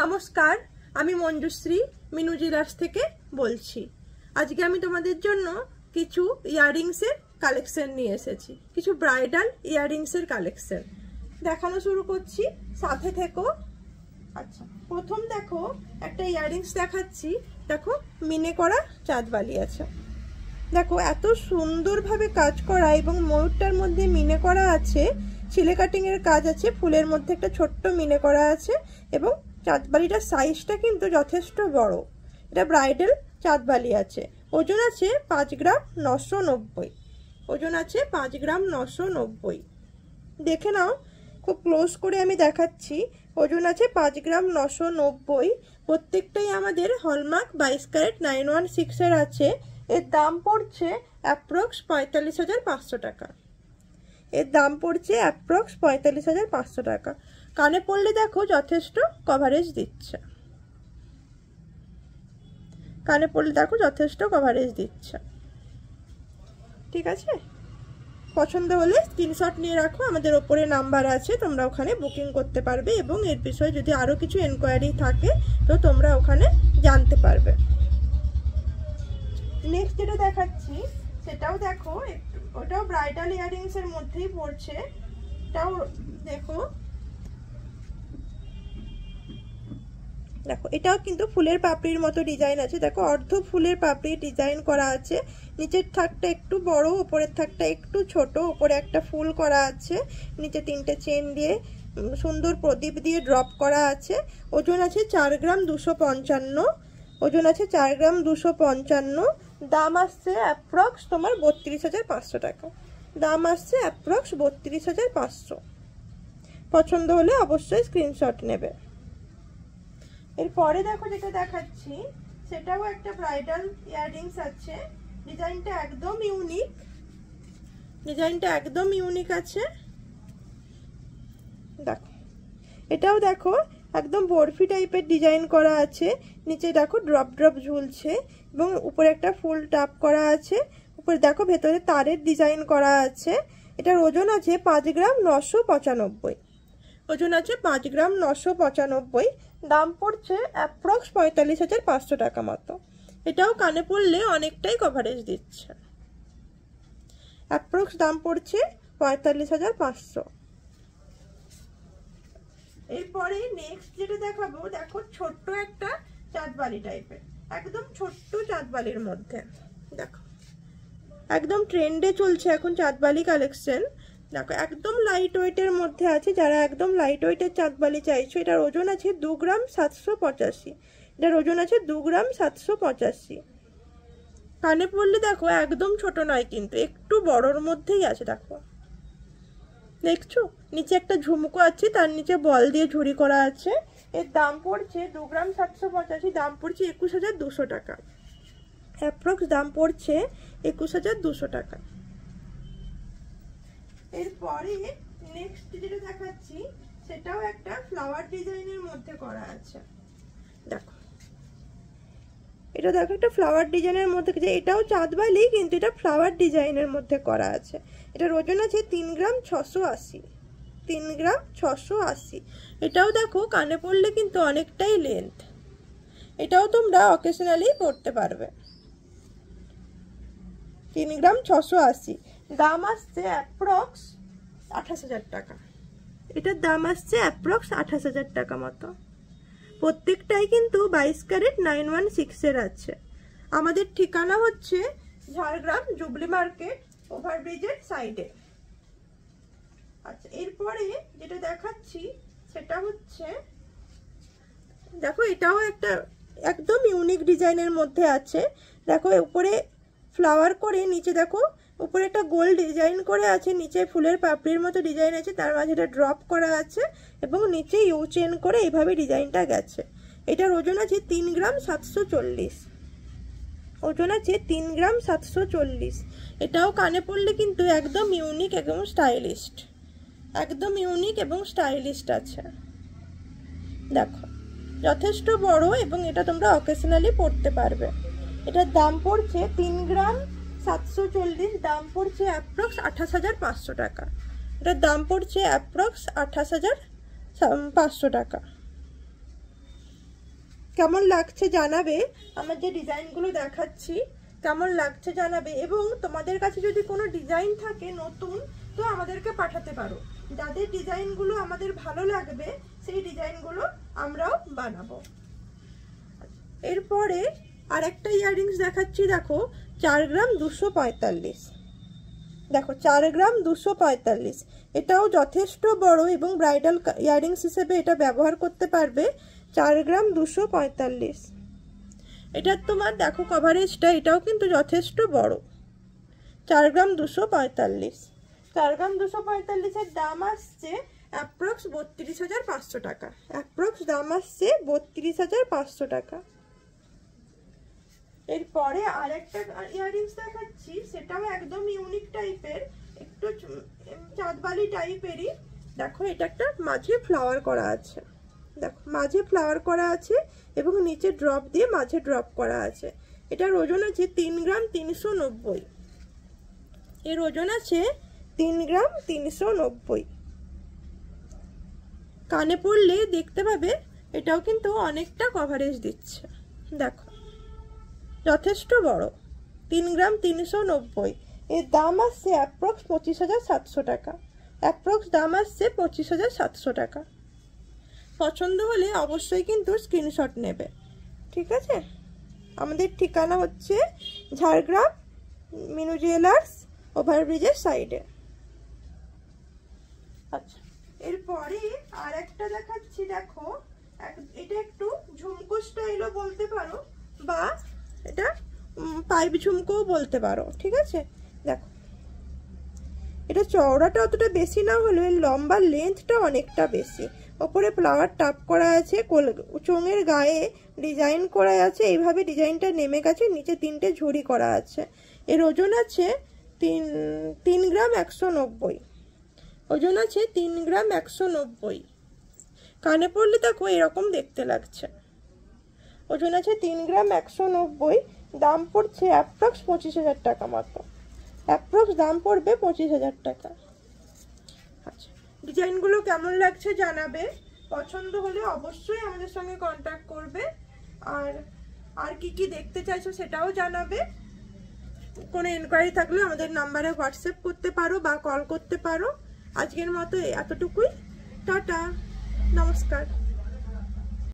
নমস্কার, আমি মঞ্জুশ্রী মিনু জুয়েলার্স থেকে বলছি। আজকে আমি তোমাদের জন্য কিছু ইয়াররিংসের কালেকশন নিয়ে এসেছি, কিছু ব্রাইডাল ইয়াররিংসের কালেকশন দেখানো শুরু করছি, সাথে থেকো। আচ্ছা, প্রথম দেখো একটা ইয়াররিংস দেখাচ্ছি। দেখো মিনে করা চাঁদবালি আছে, দেখো এত সুন্দরভাবে কাজ করা এবং ময়ূরটার মধ্যে মিনে করা আছে, ছিলে কাটিং এর কাজ আছে, ফুলের মধ্যে একটা ছোট্ট মিনে করা আছে এবং চাঁদবালিটার সাইজটা কিন্তু যথেষ্ট বড়। এটা ব্রাইডাল চাঁদবালি আছে, ওজন আছে 5 গ্রাম 990, ওজন আছে 5 গ্রাম 990। দেখে নাও, খুব ক্লোজ করে আমি দেখাচ্ছি। ওজন আছে 5 গ্রাম 990। প্রত্যেকটাই আমাদের হলমার্ক 22 ক্যারেট 916 এর আছে। এর দাম পড়ছে অ্যাপ্রক্স 45,500 টাকা। এর দাম পড়ছে অ্যাপ্রক্স 45,500 টাকা। কানে পড়লে দেখো যথেষ্ট কভারেজ দিচ্ছে, কানে পড়লে দেখো যথেষ্ট কভারেজ দিচ্ছে। ঠিক আছে, পছন্দ হলে স্ক্রিনশট নিয়ে রাখো, আমাদের ওপরে নাম্বার আছে, তোমরা ওখানে বুকিং করতে পারবে এবং এর বিষয়ে যদি আরও কিছু এনকোয়ারি থাকে তো তোমরা ওখানে জানতে পারবে। নেক্সট যেটা দেখাচ্ছি সেটাও দেখো, ওটাও ব্রাইডাল ইয়াররিংস এর মধ্যেই পড়ছে। এটাও দেখো, দেখো এটাও কিন্তু ফুলের পাপড়ির মতো ডিজাইন আছে। দেখো অর্ধ ফুলের পাপড়ি ডিজাইন করা আছে, নিচের থাকটা একটু বড়, উপরের থাকটা একটু ছোট, উপরে একটা ফুল করা আছে, নিচে 3টে চেন দিয়ে সুন্দর প্রদীপ দিয়ে ড্রপ করা আছে। ওজন আছে 4 গ্রাম 255, ওজন আছে 4 গ্রাম 255। দাম আসছে অ্যাপ্রক্স তোমার 32,500 টাকা। দাম আসছে অ্যাপ্রক্স 32,500। পছন্দ হলে অবশ্যই স্ক্রিনশট নেবে। এরপরে দেখো যেটা দেখাচ্ছি সেটাও একটা ব্রাইডাল ইয়াররিংস আছে। ডিজাইনটা একদম ইউনিক, ডিজাইনটা একদম ইউনিক আছে। দেখো এটাও দেখো একদম বরফি টাইপের ডিজাইন করা আছে, নিচে দেখো ড্রপ ড্রপ ঝুলছে এবং উপরে একটা ফুল টাপ করা আছে। উপরে দেখো ভেতরে তারের ডিজাইন করা আছে। এটার ওজন আছে 5 গ্রাম 995, ওজন আছে 5 গ্রাম 995। দাম পড়ছে অ্যাপ্রক্স 45,500 টাকা মতো। এটাও কানে পড়লে অনেকটাই কভারেজ দিচ্ছে। অ্যাপ্রক্স দাম পড়ছে 45,500। এরপরে নেক্সট যেটা দেখাবো, দেখো ছোট্ট একটা চাঁদবালি টাইপের, একদম ছোট্ট চাঁদবালির মধ্যে। দেখো একদম ট্রেন্ডে চলছে এখন চাঁদবালি কালেকশন। দেখো একদম লাইট ওয়েটের মধ্যে আছে, যারা একদম লাইট ওয়েটের চাঁদবালি চাইছো। এটার ওজন আছে 2 গ্রাম 785, এটার ওজন আছে 2 গ্রাম 785। কানে পড়লে দেখো একদম ছোট নয়, কিন্তু একটু বড়র মধ্যেই আছে। দেখো দেখছো নিচে একটা ঝুমকো আছে, তার নিচে বল দিয়ে ঝুড়ি করা আছে। এর দাম পড়ছে 2 গ্রাম 785, দাম পড়ছে 21,200 টাকা। অ্যাপ্রক্স দাম পড়ছে 21,200 টাকা। এরপরে নেক্সট যেটা দেখাচ্ছি সেটাও একটা ফ্লাওয়ার ডিজাইনের মধ্যে করা আছে। দেখো এটা দেখো একটা ফ্লাওয়ার ডিজাইনের মধ্যে, এটাও চাঁদবালি কিন্তু এটা ফ্লাওয়ার ডিজাইনের মধ্যে করা আছে। এটার ওজন আছে 3 গ্রাম 680, 3 গ্রাম 680। এটাও দেখো কানে পড়লে কিন্তু অনেকটাই লেন্থ, এটাও তোমরা অকেশনালি পড়তে পারবে। 3 গ্রাম 680। দাম আসছে অ্যাপ্রক্স 28,000 টাকা। এটার দাম আসছে অ্যাপ্রক্স 28,000 টাকা মতো। প্রত্যেকটাই কিন্তু 22 ক্যারেট 916 এর আছে। আমাদের ঠিকানা হচ্ছে ঝাড়গ্রাম জুবলি মার্কেট ওভারব্রিজের সাইডে। আচ্ছা, এরপরে যেটা দেখাচ্ছি সেটা হচ্ছে, দেখো এটাও একটা একদম ইউনিক ডিজাইনের মধ্যে আছে। দেখো উপরে ফ্লাওয়ার করে, নিচে দেখো উপরে একটা গোল ডিজাইন করে আছে, নিচে ফুলের পাপড়ির মতো ডিজাইন আছে, তার মাঝে এটা ড্রপ করা আছে এবং নিচে ইউ চেন করে এইভাবে ডিজাইনটা গেছে। এটার ওজন আছে 3 গ্রাম 740, ওজন আছে 3 গ্রাম 740। এটাও কানে পড়লে কিন্তু একদম ইউনিক এবং স্টাইলিস্ট, একদম ইউনিক এবং স্টাইলিস্ট আছে। দেখো যথেষ্ট বড় এবং এটা তোমরা অকেশনালি পড়তে পারবে। এটার দাম পড়ছে 3 গ্রাম 740, দাম পড়ছে অ্যাপ্রক্স 28,500 টাকা। এটার দাম পড়ছে অ্যাপ্রক্স 28,500 টাকা। কেমন লাগছে জানাবে, আমার যে ডিজাইনগুলো দেখাচ্ছি কেমন লাগছে জানাবে। এবং তোমাদের কাছে যদি কোনো ডিজাইন থাকে নতুন তো আমাদেরকে পাঠাতে পারো, যাদের ডিজাইনগুলো আমাদের ভালো লাগবে সেই ডিজাইনগুলো আমরাও বানাবো। এরপরে আরেকটা ইয়াররিংস দেখাচ্ছি, দেখো 4 গ্রাম 245, দেখো 4 গ্রাম 245, এটাও যথেষ্ট বড় এবং ব্রাইডাল ইয়াররিংস হিসেবে এটা ব্যবহার করতে পারবে। 4 গ্রাম 245, এটার তোমার দেখো কভারেজটা, এটাও কিন্তু যথেষ্ট বড়। 4 গ্রাম 245, 4 গ্রাম 245-এর দাম আসছে অ্যাপ্রক্স 32,500 টাকা, অ্যাপ্রক্স দাম আসছে 32,500 টাকা। এরপরে আরেকটা ইয়াররিংস দেখাচ্ছি, সেটাও একদম ইউনিক টাইপের, একটু চাঁদবালি টাইপেরই। দেখো এটা একটা মাঝে ফ্লাওয়ার করা আছে, দেখো মাঝে ফ্লাওয়ার করা আছে এবং নিচে ড্রপ দিয়ে মাঝে ড্রপ করা আছে। এটার ওজন আছে 3 গ্রাম 390, এর ওজন আছে 3 গ্রাম 390। কানে পরলে দেখতে পাবে এটাও কিন্তু অনেকটা কভারেজ দিচ্ছে, দেখো যথেষ্ট বড়, 3 গ্রাম 390, এর দাম আসছে অ্যাপ্রক্স 25,700 টাকা, অ্যাপ্রক্স দাম আসছে 25,700 টাকা। পছন্দ হলে অবশ্যই কিন্তু স্ক্রিনশট নেবে, ঠিক আছে। আমাদের ঠিকানা হচ্ছে ঝাড়গ্রাম মিনু জুয়েলার্স, ওভারব্রিজের সাইডে। আচ্ছা, এরপরে আর একটা দেখাচ্ছি, দেখো এটা একটু ঝুমকো স্টাইলও বলতে পারো বা এটা পাইপ ঝুমকোও বলতে পারো, ঠিক আছে। দেখো এটা চওড়াটা অতটা বেশি না হলেও লম্বা লেন্থটা অনেকটা বেশি, ওপরে ফ্লাওয়ার টাপ করা আছে, চোঙের গায়ে ডিজাইন করা আছে, এইভাবে ডিজাইনটা নেমে গেছে, নিচে 3টে ঝুড়ি করা আছে। এর ওজন আছে 3 গ্রাম 190, ওজন আছে 3 গ্রাম 190। কানে পরলে দেখো এরকম দেখতে লাগছে, ওজন আছে 3 গ্রাম 190, দাম পড়ছে অ্যাপ্রক্স 25,000 টাকা মতো, অ্যাপ্রক্স দাম পড়বে 25,000 টাকা। আচ্ছা, ডিজাইনগুলো কেমন লাগছে জানাবে, পছন্দ হলে অবশ্যই আমাদের সঙ্গে কন্ট্যাক্ট করবে। আর কি দেখতে চাইছো সেটাও জানাবে। কোনো এনকোয়ারি থাকলে আমাদের নাম্বারে হোয়াটসঅ্যাপ করতে পারো বা কল করতে পারো। আজকের মতো এতটুকুই, টাটা, নমস্কার।